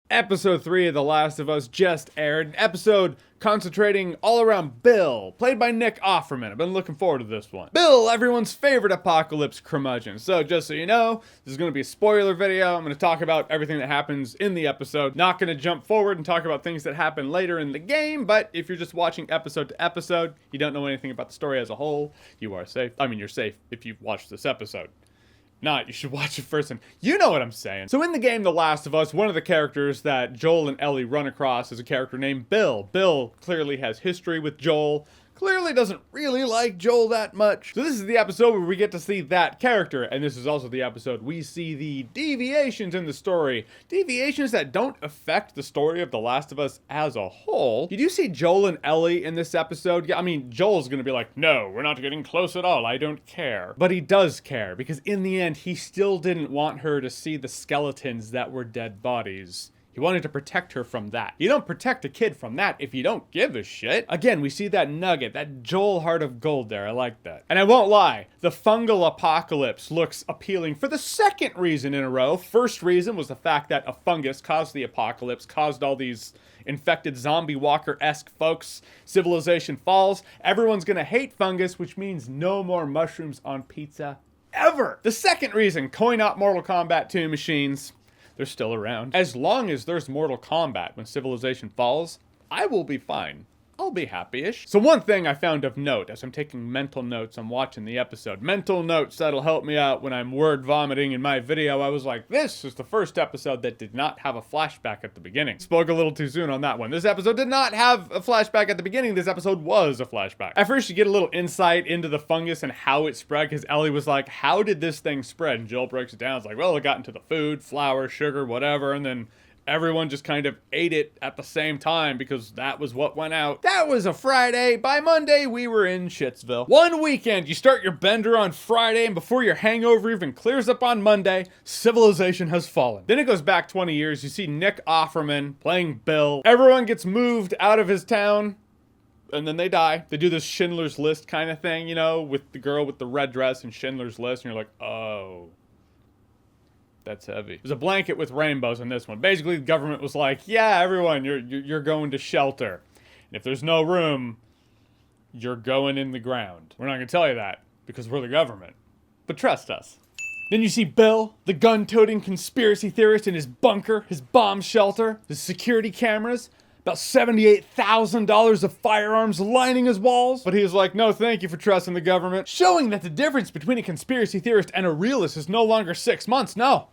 Episode 3 of The Last of Us just aired, an episode concentrating all around Bill, played by Nick Offerman. I've been looking forward to this one. Bill, everyone's favorite apocalypse curmudgeon. So just so you know, this is going to be a spoiler video. I'm going to talk about everything that happens in the episode. Not going to jump forward and talk about things that happen later in the game, but if you're just watching episode to episode, you don't know anything about the story as a whole, you are safe. I mean, you're safe if you've watched this episode. Not, you should watch it first, and you know what I'm saying. So in the game The Last of Us, one of the characters that Joel and Ellie run across is a character named Bill. Bill clearly has history with Joel, clearly doesn't really like Joel that much. So this is the episode where we get to see that character, and this is also the episode we see the deviations in the story. Deviations that don't affect the story of The Last of Us as a whole. You do see Joel and Ellie in this episode. Yeah, I mean, Joel's gonna be like, no, we're not getting close at all, I don't care. But he does care, because in the end, he still didn't want her to see the skeletons that were dead bodies. He wanted to protect her from that. You don't protect a kid from that if you don't give a shit. Again, we see that nugget, that Joel heart of gold there. I like that. And I won't lie, the fungal apocalypse looks appealing for the second reason in a row. First reason was the fact that a fungus caused the apocalypse, caused all these infected zombie walker-esque folks. Civilization falls. Everyone's gonna hate fungus, which means no more mushrooms on pizza ever. The second reason, coin-op Mortal Kombat 2 machines. They're still around. As long as there's Mortal Kombat when civilization falls, I will be fine. I'll be happy-ish. So one thing I found of note as I'm taking mental notes, I'm watching the episode. Mental notes that'll help me out when I'm word vomiting in my video. I was like, this is the first episode that did not have a flashback at the beginning. Spoke a little too soon on that one. This episode did not have a flashback at the beginning. This episode was a flashback. At first you get a little insight into the fungus and how it spread, because Ellie was like, how did this thing spread? And Joel breaks it down. It's like, well, it got into the food, flour, sugar, whatever, and then everyone just kind of ate it at the same time because that was what went out. That was a Friday. By Monday, we were in Shitsville. One weekend, you start your bender on Friday, and before your hangover even clears up on Monday, civilization has fallen. Then it goes back 20 years. You see Nick Offerman playing Bill. Everyone gets moved out of his town, and then they die. They do this Schindler's List kind of thing, you know, with the girl with the red dress and Schindler's List, and you're like, oh, that's heavy. There's a blanket with rainbows in this one. Basically, the government was like, yeah, everyone, you're going to shelter. And if there's no room, you're going in the ground. We're not gonna tell you that because we're the government. But trust us. Then you see Bill, the gun-toting conspiracy theorist, in his bunker, his bomb shelter, his security cameras, about $78,000 of firearms lining his walls. But he was like, no, thank you for trusting the government. Showing that the difference between a conspiracy theorist and a realist is no longer 6 months, no.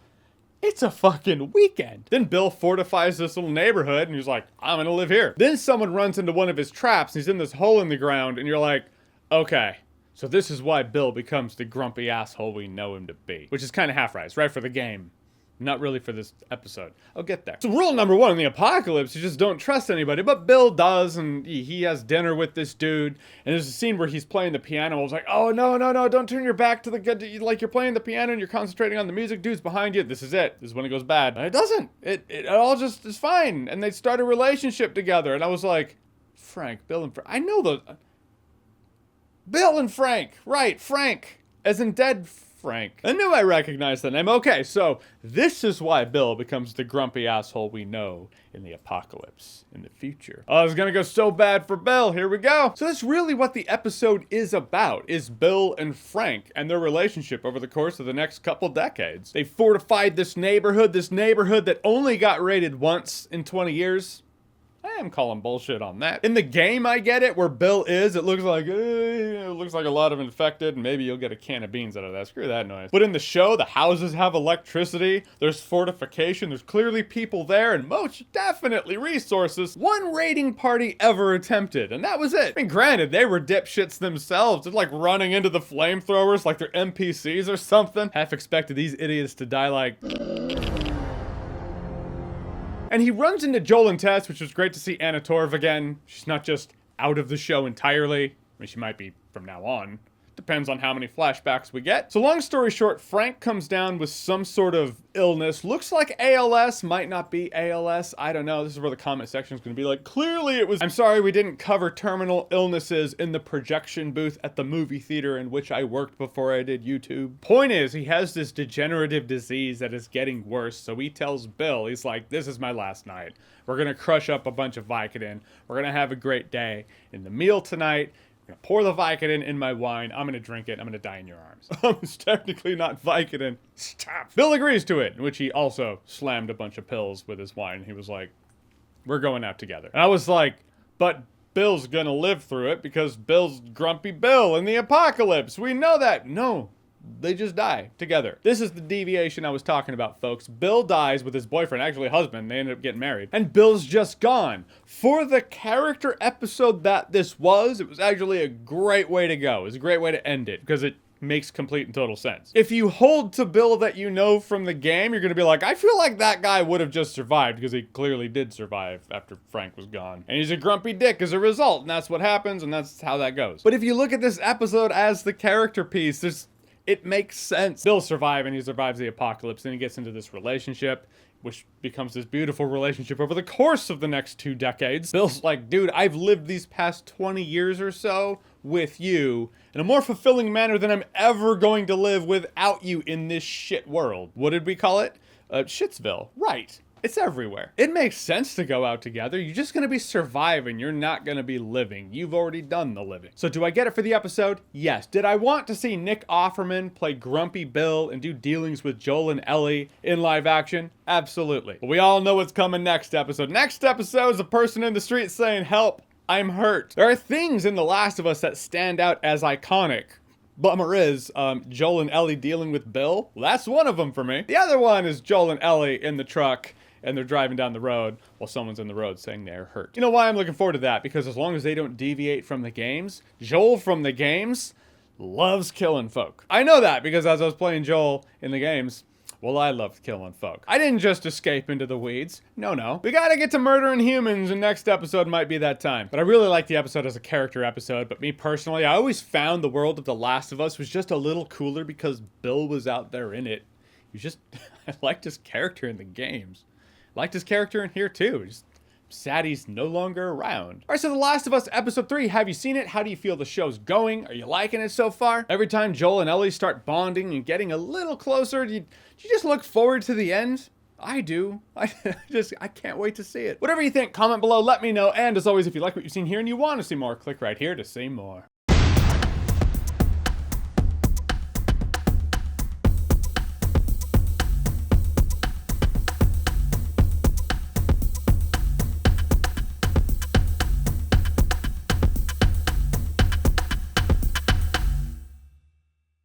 It's a fucking weekend. Then Bill fortifies this little neighborhood and he's like, I'm gonna live here. Then someone runs into one of his traps and he's in this hole in the ground and you're like, okay, so this is why Bill becomes the grumpy asshole we know him to be. Which is kind of half-right, right for the game. Not really for this episode. I'll get there. So rule number one in the apocalypse, you just don't trust anybody. But Bill does, and he has dinner with this dude. And there's a scene where he's playing the piano. I was like, oh, no, don't turn your back to the good. Like, you're playing the piano and you're concentrating on the music. Dude's behind you. This is it. This is when it goes bad. And it doesn't. It all just is fine. And they start a relationship together. And I was like, Bill and Frank. I know those. Bill and Frank. Right, Frank. As in dead Frank. I knew I recognized the name. Okay, so this is why Bill becomes the grumpy asshole we know in the apocalypse in the future. Oh, it's gonna go so bad for Bill. Here we go. So that's really what the episode is about, is Bill and Frank and their relationship over the course of the next couple decades. They fortified this neighborhood that only got raided once in 20 years. I am calling bullshit on that. In the game, I get it, where Bill is, it looks like a lot of infected, and maybe you'll get a can of beans out of that. Screw that noise. But in the show, the houses have electricity, there's fortification, there's clearly people there, and most definitely resources. One raiding party ever attempted, and that was it. I mean, granted, they were dipshits themselves. They're like running into the flamethrowers like they're NPCs or something. Half expected these idiots to die like... And he runs into Joel and Tess, which was great to see Anna Torv again. She's not just out of the show entirely. I mean, she might be from now on. Depends on how many flashbacks we get. So long story short, Frank comes down with some sort of illness. Looks like ALS, might not be ALS. I don't know. This is where the comment section is going to be like, clearly it was. I'm sorry we didn't cover terminal illnesses in the projection booth at the movie theater in which I worked before I did YouTube. Point is, he has this degenerative disease that is getting worse. So he tells Bill, he's like, this is my last night. We're going to crush up a bunch of Vicodin. We're going to have a great day. In the meal tonight, I'm gonna pour the Vicodin in my wine. I'm gonna drink it. I'm gonna die in your arms. It's technically not Vicodin. Stop. Bill agrees to it, in which he also slammed a bunch of pills with his wine. He was like, we're going out together. And I was like, but Bill's gonna live through it because Bill's Grumpy Bill in the apocalypse. We know that. No. They just die together. This is the deviation I was talking about, folks. Bill dies with his boyfriend, actually husband. They ended up getting married. And Bill's just gone. For the character episode that this was, it was actually a great way to go. It was a great way to end it because it makes complete and total sense. If you hold to Bill that you know from the game, you're going to be like, I feel like that guy would have just survived because he clearly did survive after Frank was gone. And he's a grumpy dick as a result. And that's what happens. And that's how that goes. But if you look at this episode as the character piece, it makes sense. Bill survives and he survives the apocalypse. Then he gets into this relationship, which becomes this beautiful relationship over the course of the next 2 decades. Bill's like, dude, I've lived these past 20 years or so with you in a more fulfilling manner than I'm ever going to live without you in this shit world. What did we call it? Shitsville. Right. It's everywhere. It makes sense to go out together. You're just gonna be surviving. You're not gonna be living. You've already done the living. So do I get it for the episode? Yes. Did I want to see Nick Offerman play Grumpy Bill and do dealings with Joel and Ellie in live action? Absolutely. But we all know what's coming next episode. Next episode is a person in the street saying, help, I'm hurt. There are things in The Last of Us that stand out as iconic. Bummer is, Joel and Ellie dealing with Bill. Well, that's one of them for me. The other one is Joel and Ellie in the truck and they're driving down the road while someone's in the road saying they're hurt. You know why I'm looking forward to that? Because as long as they don't deviate from the games, Joel from the games loves killing folk. I know that because as I was playing Joel in the games, well, I loved killing folk. I didn't just escape into the weeds. No. We gotta get to murdering humans, and next episode might be that time. But I really like the episode as a character episode, but me personally, I always found the world of The Last of Us was just a little cooler because Bill was out there in it. I liked his character in the games. Liked his character in here too. Just sad he's no longer around. All right, so The Last of Us episode 3. Have you seen it? How do you feel the show's going? Are you liking it so far? Every time Joel and Ellie start bonding and getting a little closer, do you just look forward to the end? I do. I can't wait to see it. Whatever you think, comment below, let me know. And as always, if you like what you've seen here and you want to see more, click right here to see more.